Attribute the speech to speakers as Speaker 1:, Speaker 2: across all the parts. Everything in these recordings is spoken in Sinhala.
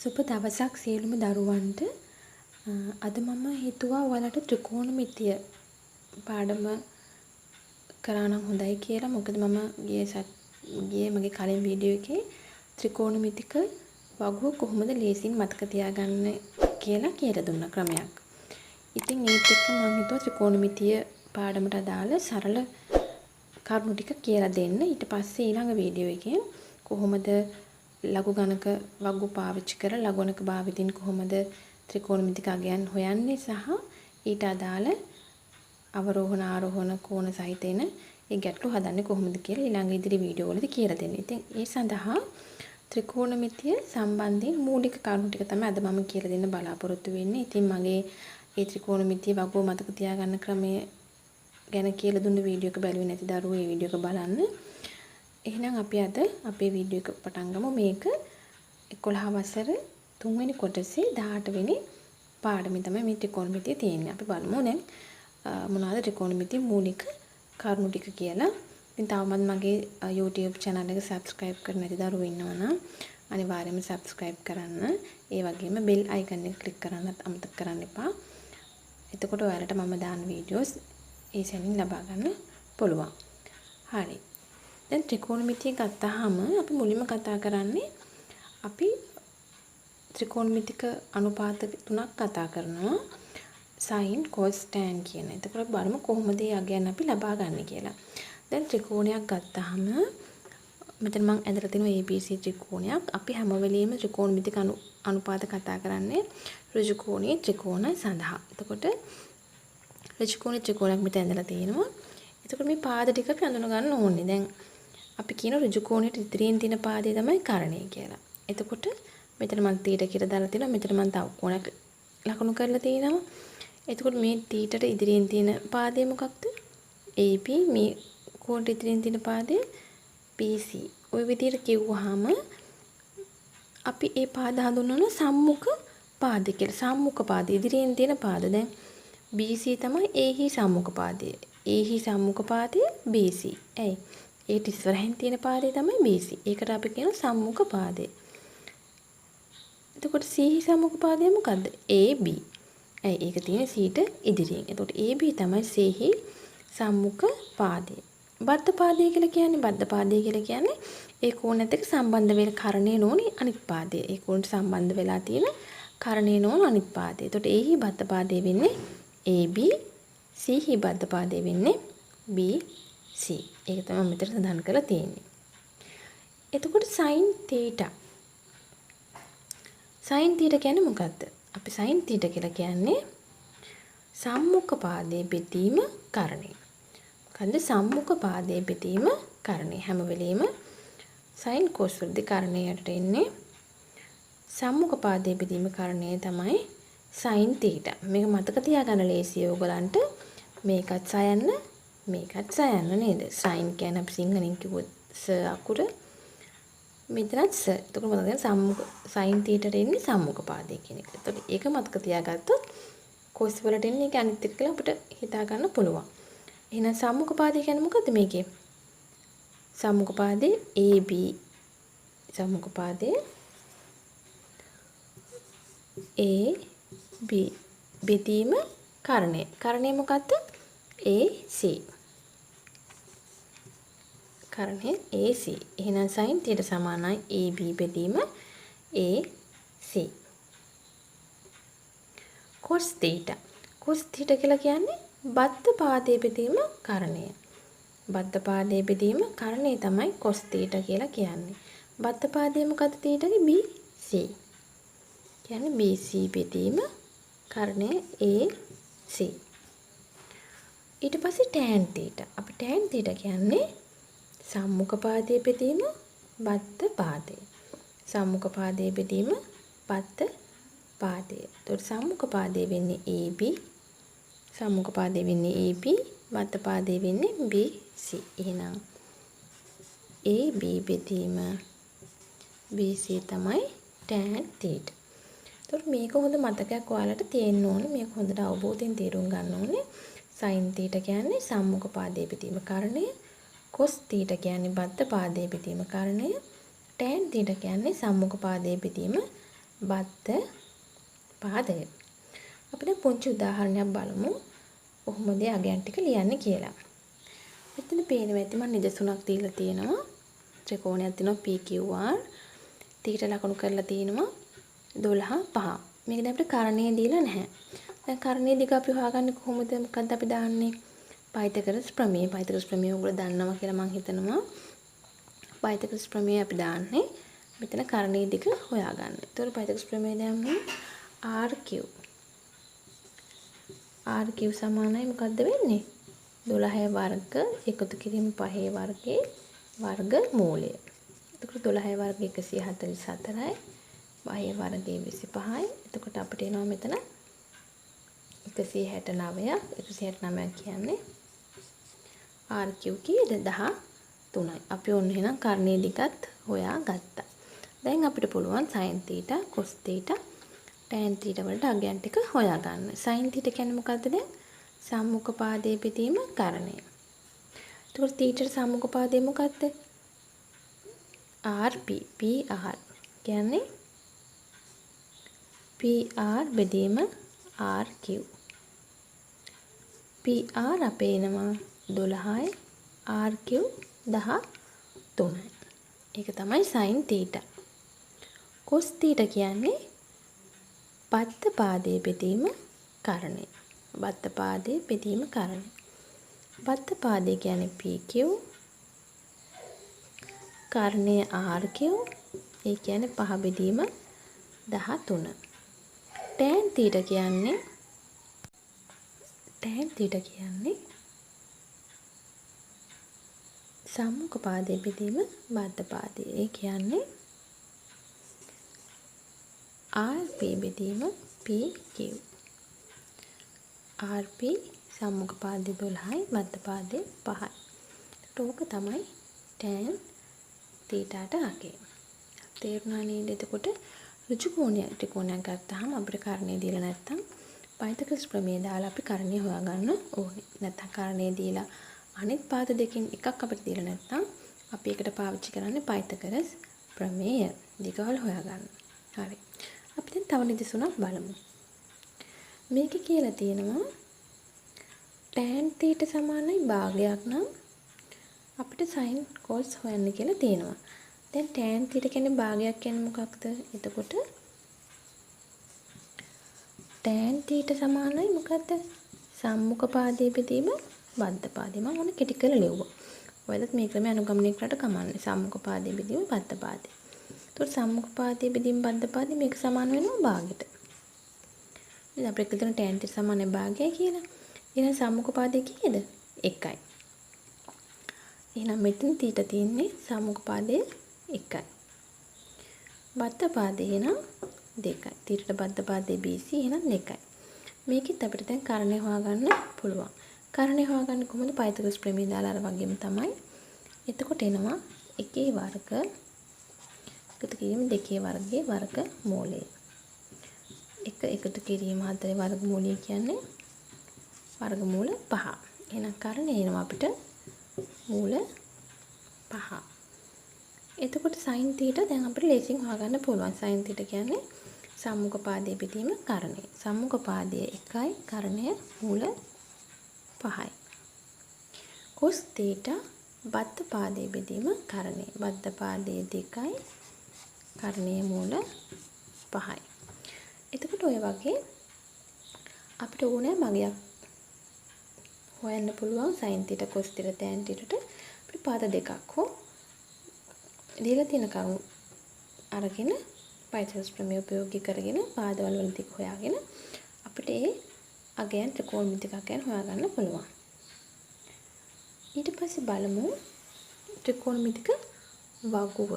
Speaker 1: සුබ දවසක් සියලුම දරුවන්ට. අද මම හිතුවා ඔයාලට ත්‍රිකෝණමිතිය පාඩම කරා නම් හොඳයි කියලා. මොකද මම ගියේ මගේ කලින් වීඩියෝ එකේ ත්‍රිකෝණමිතික වගුව කොහොමද ලේසියෙන් මතක තියාගන්න කියලා දුන්න ක්‍රමයක්. ඉතින් ඒත් එක්ක මම හිතුවා ත්‍රිකෝණමිතිය පාඩමට අදාළ සරල කරුණු ටික කියලා දෙන්න. ඊට පස්සේ ඊළඟ වීඩියෝ එකෙන් කොහොමද ලඝු ගණක වගු පාවිච්චි කරලා ලඝුගණක භාවිතින් කොහොමද ත්‍රිකෝණමිතික අගයන් හොයන්නේ සහ ඊට අදාළ අවරෝහණ ආරෝහණ කෝණ සහිත එන ඒ ගැටලු හදන්නේ කොහොමද කියලා ඊළඟ ඉදිරි වීඩියෝ වලදී කියලා දෙන්න. ඉතින් ඒ සඳහා ත්‍රිකෝණමිතිය සම්බන්ධයෙන් මූලික කරුණු ටික තමයි අද මම කියලා දෙන්න බලාපොරොත්තු වෙන්නේ. ඉතින් මගේ ඒ ත්‍රිකෝණමිතිය වගුව මතක තියාගන්න ක්‍රමය ගැන කියලා දුන්න වීඩියෝ එක බැලුවේ නැති දරුවෝ ඒ වීඩියෝ එක බලන්න. එහෙනම් අපි අද අපේ වීඩියෝ එක පටන් ගමු. මේක 11 වසර 3 වෙනි කොටසේ 18 වෙනි පාඩමේ තමයි මේ ත්‍රිකෝණමිතිය තියෙන්නේ. අපි බලමු දැන් මොනවාද ත්‍රිකෝණමිතිය මූලික කරුණු ටික කියලා. ඉතින් තවමත් මගේ YouTube channel එක subscribe කරලා නැති දරුවෝ ඉන්නවා නම් අනිවාර්යයෙන්ම subscribe කරන්න. ඒ වගේම bell icon එක click කරන්නත් අමතක කරන්න එපා. එතකොට ඔයාලට මම දාන videos ඒ සැනින් ලබා ගන්න පුළුවන්. හරි. දැන් ත්‍රිකෝණමිතිය ගත්තාම අපි මුලින්ම කතා කරන්නේ අපි ත්‍රිකෝණමිතික අනුපාත තුනක් කතා කරනවා. sin, cos, tan කියන. එතකොට බලමු කොහොමද මේ අගයන් අපි ලබා ගන්න කියලා. දැන් ත්‍රිකෝණයක් ගත්තාම මෙතන මම ඇදලා තිනවා ABC ත්‍රිකෝණයක්. අපි හැම වෙලෙම ත්‍රිකෝණමිතික අනුපාත කතා කරන්නේ ඍජු කෝණීය ත්‍රිකෝණ සඳහා. එතකොට ඍජු කෝණීය ත්‍රිකෝණයක් මෙතන ඇදලා තිනවා. එතකොට මේ පාද ටික අපි අඳුන ගන්න ඕනේ. දැන් අපි කියන ඍජු කෝණයට ඉදිරියෙන් තියෙන පාදය තමයි කරණය කියලා. එතකොට මෙතන මම θ කියලා දාලා තිනවා. මෙතන මම තව කෝණයක් ලකුණු කරලා තිනවා. එතකොට මේ θට ඉදිරියෙන් තියෙන පාදය මොකක්ද? AB. මේ කෝණයට ඉදිරියෙන් තියෙන පාදය BC. ওই විදිහට කිව්වහම අපි ඒ පාද හඳුන්වන සම්මුඛ පාද කියලා. සම්මුඛ පාද ඉදිරියෙන් තියෙන පාද. දැන් BC තමයි Aහි සම්මුඛ පාදය. Aහි සම්මුඛ පාදය BC. ඇයි? ඒ ඉස්සරහින් තියෙන පාදේ තමයි BC. ඒකට අපි කියන සම්මුඛ පාදය. එතකොට C හි සම්මුඛ පාදය මොකද්ද? AB. ඇයි ඒක තියෙන්නේ C ට ඉදිරියෙන්. එතකොට AB තමයි C හි සම්මුඛ පාදය. බද්ධ පාදය කියලා කියන්නේ ඒ කෝණයත් එක්ක සම්බන්ධ වෙලා කරණය නොවන අනිත් පාදය. ඒ කෝණයට සම්බන්ධ වෙලා තියෙන කරණය නොවන අනිත් පාදය. එතකොට A හි බද්ධ පාදය වෙන්නේ AB. C හි බද්ධ පාදය වෙන්නේ BC. ඒක තමයි මෙතන සඳහන් කරලා තියෙන්නේ. එතකොට sin theta. sin theta කියන්නේ මොකද්ද? අපි sin theta කියලා කියන්නේ සම්මුඛ පාදයේ බෙදීම කරණය. මොකද්ද සම්මුඛ පාදයේ බෙදීම කරණය? හැම වෙලෙම sin cos වලදී කරණයට එන්නේ සම්මුඛ පාදයේ බෙදීම කරණය තමයි sin theta. මේක මතක තියාගන්න ලේසියි ඔයගලන්ට. මේකත් සයන්න මේකත් සයන්න නේද? sin කියන්නේ අපි සිංහලෙන් කිව්වොත් ස අකුර. මෙතනත් ස. එතකොට මොකද සම්මුඛ sin theta එන්නේ සම්මුඛ පාදය කියන එක. එතකොට ඒක මතක තියාගත්තොත් cos වලට එන්නේ ඒක අනිත් එක කියලා අපිට හිතා ගන්න පුළුවන්. එහෙනම් සම්මුඛ පාදය කියන්නේ මොකද්ද මේකේ? සම්මුඛ පාදේ AB සම්මුඛ පාදේ AB බෙදීම කරණය. කරණය මොකද්ද? AC. කරණය AC. එහෙනම් sin θ සමානයි AB බෙදීම AC. cos θ. cos θ කියලා කියන්නේ බද්ධ පාදයේ බෙදීම කරණය. බද්ධ පාදයේ බෙදීම කරණය තමයි cos θ කියලා කියන්නේ. බද්ධ පාදයේ මොකද්ද θටගේ? BC. කියන්නේ BC බෙදීම කරණය AC. ඊට පස්සේ tan θ. අපි tan θ කියන්නේ සම්මුඛ පාදයේ බෙදීම බද්ධ පාදය. සම්මුඛ පාදයේ බෙදීම බද්ධ පාදය. එතකොට සම්මුඛ පාදයේ වෙන්නේ AB. සම්මුඛ පාදයේ වෙන්නේ AB. බද්ධ පාදයේ වෙන්නේ BC. එහෙනම් AB බෙදීම BC තමයි tan θ. එතකොට මේක හොඳ මතකයක් ඔයාලට තියෙන්න ඕනේ. මේක හොඳට අවබෝධයෙන් තේරුම් ගන්න ඕනේ. sin θ කියන්නේ සම්මුඛ පාදයේ බෙදීම කරණය. cos θ කියන්නේ බද්ධ පාදයේ බෙදීම කරණය. tan θ කියන්නේ සම්මුඛ පාදයේ බෙදීම බද්ධ පාදය. අපි දැන් පුංචි උදාහරණයක් බලමු. කොහොමද අගයන් ටික ලියන්නේ කියලා. මෙතන පේනවා ඇති මම නිදසුනක් දීලා තියෙනවා. ත්‍රිකෝණයක් තියෙනවා PQR. තීට ලකුණු කරලා තියෙනවා 12 5. මේක දැන් අපිට කරණීය දීලා නැහැ. දැන් කරණීය දිග අපි හොයාගන්නේ කොහොමද? මොකද්ද අපි දාන්නේ? පයිතගොරස් ප්‍රමේය. පයිතගොරස් ප්‍රමේය ඔයගොල්ලෝ දන්නවා කියලා මම හිතනවා. පයිතගොරස් ප්‍රමේය අපි දාන්නේ මෙතන කරණීය දිග හොයාගන්න. ඒතකොට පයිතගොරස් ප්‍රමේය දැම්මම RQ. RQ සමානයි මොකද්ද වෙන්නේ? 12 වර්ග එකතු කිරීම 5 වර්ගයේ වර්ගමූලය. එතකොට 12 වර්ග 144යි 5 වර්ග 25යි. එතකොට අපිට එනවා මෙතන 169ක්. 169 කියන්නේ RQ කීයද? 13යි. අපි ඔන්න එහෙනම් කර්ණීය දිගත් හොයාගත්තා. දැන් අපිට පුළුවන් sin θ, cos θ, tan θ වලට අගයන් ටික හොයාගන්න. sin θ කියන්නේ මොකද්ද දැන්? සම්මුඛ පාදයේ පිටීම කරණය. එතකොට θ ට සම්මුඛ පාදය මොකද්ද? RP. PR කියන්නේ PR බෙදීම RQ. PR අපේ එනවා 12යි RQ 13යි. ඒක තමයි sin θ. cos θ කියන්නේ බද්ධ පාදයේ බෙදීම කරණය. බද්ධ පාදයේ බෙදීම කරණය. බද්ධ පාදය කියන්නේ PQ. කරණය RQ. ඒ කියන්නේ පහ බෙදීම 13. tan θ කියන්නේ සම්මුඛ පාදයේ බෙදීම බද්ධ පාදය. ඒ කියන්නේ RP බෙදීම PQ. RP සම්මුඛ පාදයේ 12යි බද්ධ පාදයේ 5යි. ඒක තමයි tan θට අගේ. තේරුණා නේද? එතකොට ඍජු ත්‍රිකෝණයක් ගත්තාම අපිට කරණය දීලා නැත්තම් පයිතගොරස් ප්‍රමේය දාලා අපි කරණය හොයාගන්න ඕනේ. නැත්තම් කරණය දීලා අනිත් පාද දෙකෙන් එකක් අපිට දීලා නැත්තම් අපි ඒකට පාවිච්චි කරන්නේ පයිතගොරස් ප්‍රමේය. දිගවල හොයාගන්න. හරි. අපි දැන් තව නිදසුනක් බලමු. මේකේ කියලා තියෙනවා tan θ සමානයි භාගයක් නම් අපිට sin cos හොයන්න කියලා තියෙනවා. දැන් tan θ කියන්නේ භාගයක් කියන්නේ මොකක්ද? එතකොට tan θ සමානයි මොකද්ද? සම්මුඛ පාදයේ බෙදීම බද්ධ පාදය. මම ඕන කෙටි කරලා ලිව්වා. ඔයාලත් මේ ක්‍රමය අනුගමනය කරලා කමන්නේ. සම්මුඛ පාදයේ බෙදීම බද්ධ පාදය. එතකොට සම්මුඛ පාදයේ බෙදීම බද්ධ පාදය මේක සමාන වෙනවා භාගයට. ඉතින් අපිට හිතන tan θ සමානයි භාගයයි කියලා. එහෙනම් සම්මුඛ පාදය කීයද? 1යි. එහෙනම් මෙතන θ තියෙන්නේ සම්මුඛ පාදයේ 1යි. බද්ධ පාදේ එහෙනම් 2යි. θට බද්ධ පාදේ BC එහෙනම් 2යි. මේකෙත් අපිට දැන් කරණය හොයාගන්න පුළුවන්. කරණය හොයාගන්න කොහොමද? පයිතගොරස් ප්‍රමේය දාලා අර වගේම තමයි. එතකොට එනවා 1 වර්ග එකතු කිරීම 2 වර්ගයේ වර්ගමූලය. 1 එකතු කිරීම 4 වර්ගමූලය කියන්නේ වර්ගමූල 5. එහෙනම් කරණය එනවා අපිට මූල 5. එතකොට sin θ දැන් අපිට ලේසියෙන් හොයාගන්න පුළුවන්. sin θ කියන්නේ සම්මුඛ පාදයේ බෙදීම කරණය. සම්මුඛ පාදයේ 1යි කරණය මූල 5යි. cos θ බද්ධ පාදයේ බෙදීම කරණය. බද්ධ පාදයේ 2යි කරණය මූල 5යි. එතකොට ඔය වගේ අපිට ඕනෑ මගයක් හොයන්න පුළුවන් sin θ cos θ tan θ ට අපි පාද දෙකක් හෝ දීලා තියෙන කරුණු අරගෙන පයිතගොරස් ප්‍රමේය උපයෝගී කරගෙන පාදවල වල දිග හොයාගෙන අපිට ඒ අගයන් ත්‍රිකෝණමිතික අගයන් හොයාගන්න පුළුවන්. ඊට පස්සේ බලමු ත්‍රිකෝණමිතික වගුව.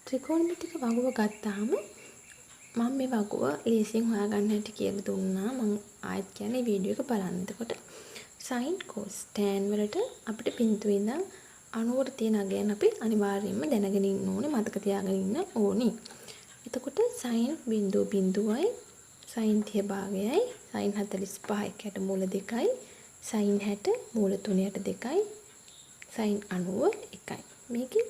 Speaker 1: ත්‍රිකෝණමිතික වගුව ගත්තාම මම මේ වගුව ලේසියෙන් හොයාගන්න හැටි කියලා දුන්නා. මම ආයෙත් කියන්නේ වීඩියෝ එක බලන්න. එතකොට sin cos tan වලට අපිට පින්තූරේ ඉඳන් 90ට තියෙන අගයන් අපි අනිවාර්යයෙන්ම දැනගෙන ඉන්න ඕනේ, මතක තියාගෙන ඉන්න ඕනේ. එතකොට sin බිඳුව බිඳුවයි, sin 30 භාගයයි, sin 45 එකට මූල 2යි, sin 60 මූල 3ට 2යි, sin 90 1යි. මේකේ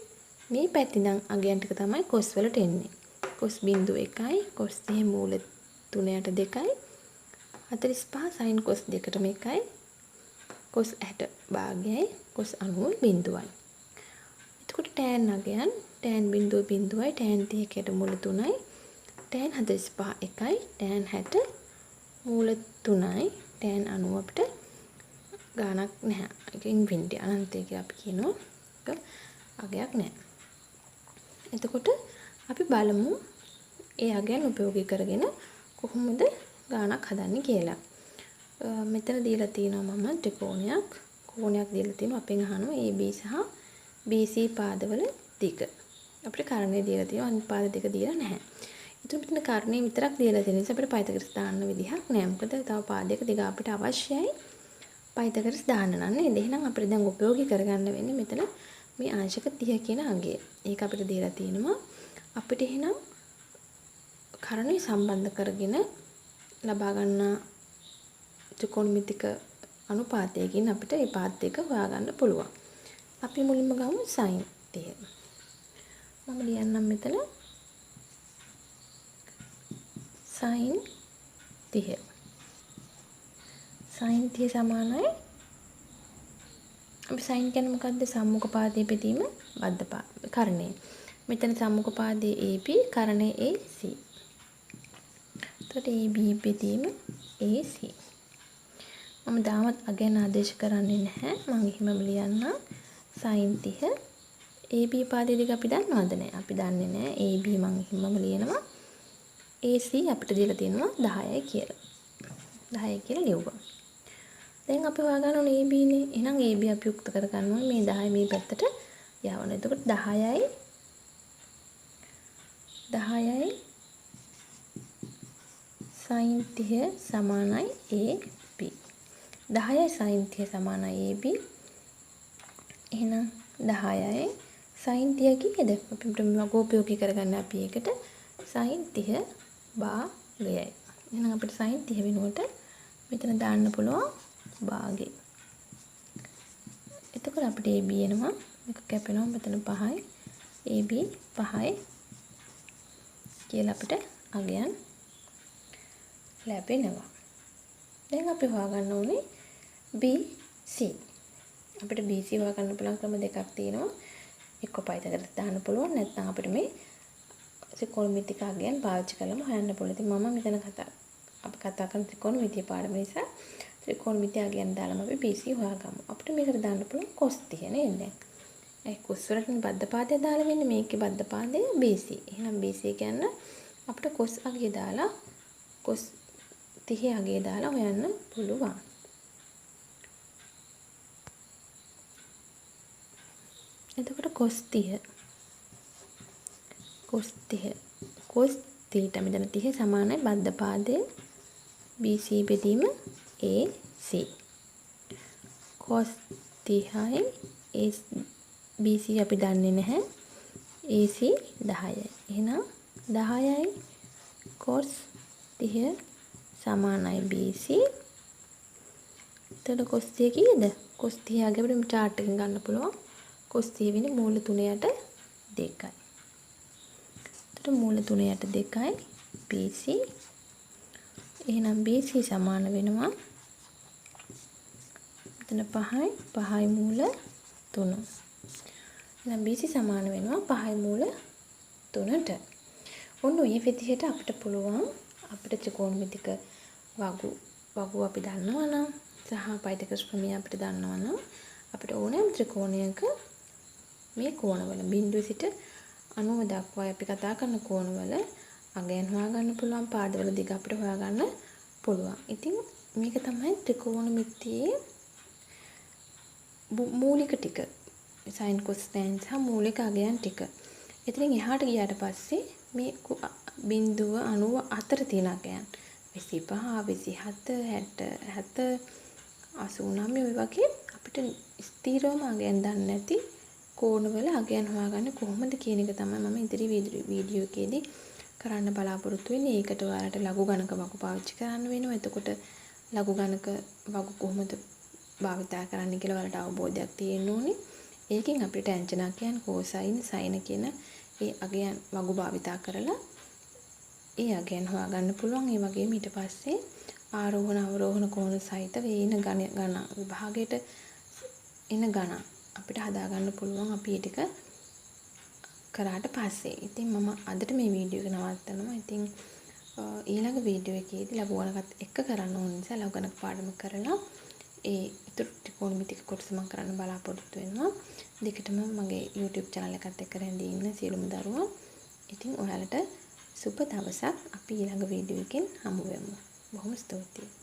Speaker 1: මේ පැත්තේ ඉඳන් අගයන් ටික තමයි cos වලට එන්නේ. cos බිංදුව 1යි cos 30 මූල 3යට 2යි 45 sin cos 2ටම 1යි cos 60 භාගයයි cos 90 බිංදුවයි. එතකොට tan අගයන් tan බිංදුව බිංදුවයි tan 30කට මූල 3යි tan 45 1යි tan 60 මූල 3යි tan 90 අපිට ගාණක් නැහැ. ඒක ඉන්ෆිනිටි අනන්තය කියලා අපි කියනවා. ඒක අගයක් නැහැ. එතකොට අපි බලමු ඒ අගයන් උපයෝගී කරගෙන කොහොමද ගාණක් හදන්නේ කියලා. මෙතන දීලා තියෙනවා මම ත්‍රිකෝණයක්. කෝණයක් දීලා තියෙනවා. අපෙන් අහනවා AB සහ BC පාදවල දිග. අපිට කර්ණය දීලා තියෙනවා. අනිත් පාද දෙක දීලා නැහැ. ඒත් මෙතන කර්ණය විතරක් දීලා තියෙන නිසා අපිට පයිතගරස් දාන්න විදිහක් නැහැ. මොකද තව පාදයක දිග අපිට අවශ්‍යයි. පයිතගරස් දාන්න නම් නේද? එහෙනම් අපිට දැන් උපයෝගී කරගන්න වෙන්නේ මෙතන මේ අංශක 30 කියන අගය. ඒක අපිට දීලා තියෙනවා. අපිට එහෙනම් කර්ණය සම්බන්ධ කරගෙන ලබා ගන්න ත්‍රිකෝණමිතික අනුපාතයකින් අපිට මේ පාද දෙක හොයාගන්න පුළුවන්. අපි මුලින්ම ගමු sin 30. මම ලියන්නම් මෙතන sin 30. sin 30 සමානයි අපි sin කියන්නේ මොකද්ද? සම්මුඛ පාදයේ පිටීම බද්ධ කර්ණය. මෙතන සම්මුඛ පාදයේ AB කර්ණයේ AC. එතකොට AB පිටීම AC. මම දාමත් අගයන් ආදේශ කරන්නේ නැහැ. මම එහෙමම ලියන්නම් sin 30 AB පාදයේ දිග අපි දන්නවද නැහැ? අපි දන්නේ නැහැ. AB මම එහෙමම ලියනවා. AC අපිට දීලා තියෙනවා 10යි කියලා. 10යි කියලා ලියුවා. දැන් අපි හොයාගන්න ඕනේ AB නේ. එහෙනම් AB අපි යුක්ත කරගන්න ඕනේ මේ 10 මේ පැත්තට යවන්න. එතකොට 10යි sin 30 සමානයි AB. 10යි sin 30 සමානයි AB. එහෙනම් 10යි sin 30 කීයද? අපිට මගෝපයෝගී කරගන්න අපි ඒකට sin 30 භාගයයි. එහෙනම් අපිට sin 30 වෙනුවට මෙතන දාන්න පුළුවන් භාගය. එතකොට අපිට AB එනවා. මේක කැපෙනවා මෙතන 5යි. AB 5යි කියලා අපිට අගයන් ලැබෙනවා. දැන් අපි හොයාගන්න ඕනේ BC. අපිට BC හොයාගන්න පුළුවන් ක්‍රම දෙකක් තියෙනවා. එක්ක පයිතගරස් දාන්න පුළුවන් නැත්නම් අපිට මේ ත්‍රිකෝණමිතික අගයන් පාවිච්චි කරලාම හොයන්න පුළුවන්. ඉතින් මම මෙතන අපි කතා කරන ත්‍රිකෝණමිතිය පාඩම නිසා ත්‍රිකෝණමිතිය අගයන් දාලාම අපි BC හොයාගමු. අපිට මේකට දාන්න පුළුවන් cos 30 නේද? දැන් ඒ cos වලට බද්ධ පාදය දාලා වෙන්නේ මේකේ බද්ධ පාදය BC. එහෙනම් BC කියන්න අපිට cos අගය දාලා cos 30 අගය දාලා හොයන්න පුළුවන්. එතකොට cos 30 cos theta මෙතන 30 සමානයි බද්ධ පාදයේ BC බෙදීම AC. cos 30යි BC අපි දන්නේ නැහැ. AC 10යි. එහෙනම් 10යි cos 30 සමානයි BC. එතකොට cos 30 කීයද? cos 30 ආගේ අපිට chart එකෙන් ගන්න පුළුවන්. cos 30 වෙන්නේ මූල 3යට 2යි. එතකොට මූල 3යට 2යි BC. එහෙනම් BC සමාන වෙනවා මෙතන 5යි මූල 3. එහෙනම් BC සමාන වෙනවා 5යි මූල 3ට. ඔන්න ඔය විදිහට අපිට පුළුවන් අපිට ත්‍රිකෝණමිතික වගු අපි දන්නවා නම් සහ පයිතගරස් ප්‍රමේය අපිට දන්නවා නම් අපිට ඕනෑම ත්‍රිකෝණයක මේ කෝණවල බිඳුව සිට 90 දක්වා අපි කතා කරන කෝණවල අගයන් හොයාගන්න පුළුවන් පාදවල දිග අපිට හොයාගන්න පුළුවන්. ඉතින් මේක තමයි ත්‍රිකෝණමිතියේ මූලික ටික. sin cos tan සහ මූලික අගයන් ටික. එතනින් එහාට ගියාට පස්සේ මේ බිඳුව 94 තියෙන අගයන් 25 27 60 89 ඔය වගේ අපිට ස්ථිරවම අගයන් දන්නේ නැති කෝණවල අගයන් හොයාගන්න කොහොමද කියන එක තමයි මම ඉදිරි වීඩියෝ එකේදී කරන්න බලාපොරොත්තු වෙන්නේ. ඒකට ඔයාලට ලඝු ගණක වගු පාවිච්චි කරන්න වෙනවා. එතකොට ලඝු ගණක වගු කොහොමද භාවිතා කරන්න කියලා ඔයාලට අවබෝධයක් තියෙන්න ඕනේ. ඒකෙන් අපිට ටැන්ජනකියන් කෝසයින් සයින් කියන ඒ අගයන් වගු භාවිතා කරලා ඒ අගයන් හොයාගන්න පුළුවන්. ඒ වගේම ඊට පස්සේ ආරෝහණ අවරෝහණ කෝණ සහිතව එන ගණන් විභාගයට එන ගණන් අපිට හදාගන්න පුළුවන් අපි ඒ ටික කරාට පස්සේ. ඉතින් මම අදට මේ වීඩියෝ එක නවත්තනවා. ඉතින් ඊළඟ වීඩියෝ එකේදී ලඝු ගණකත් එක්ක කරන්න ඕන නිසා ලඝු ගණක පාඩම කරලා ඒ ඉතුරු ත්‍රිකෝණමිතික කොටස මම කරන්න බලාපොරොත්තු වෙනවා. දෙකටම මගේ YouTube channel එකත් එක්ක රැඳී ඉන්න සියලුම දරුවෝ. ඉතින් ඔයාලට සුබ දවසක්. අපි ඊළඟ වීඩියෝ එකෙන් හමු වෙමු. බොහොම ස්තුතියි.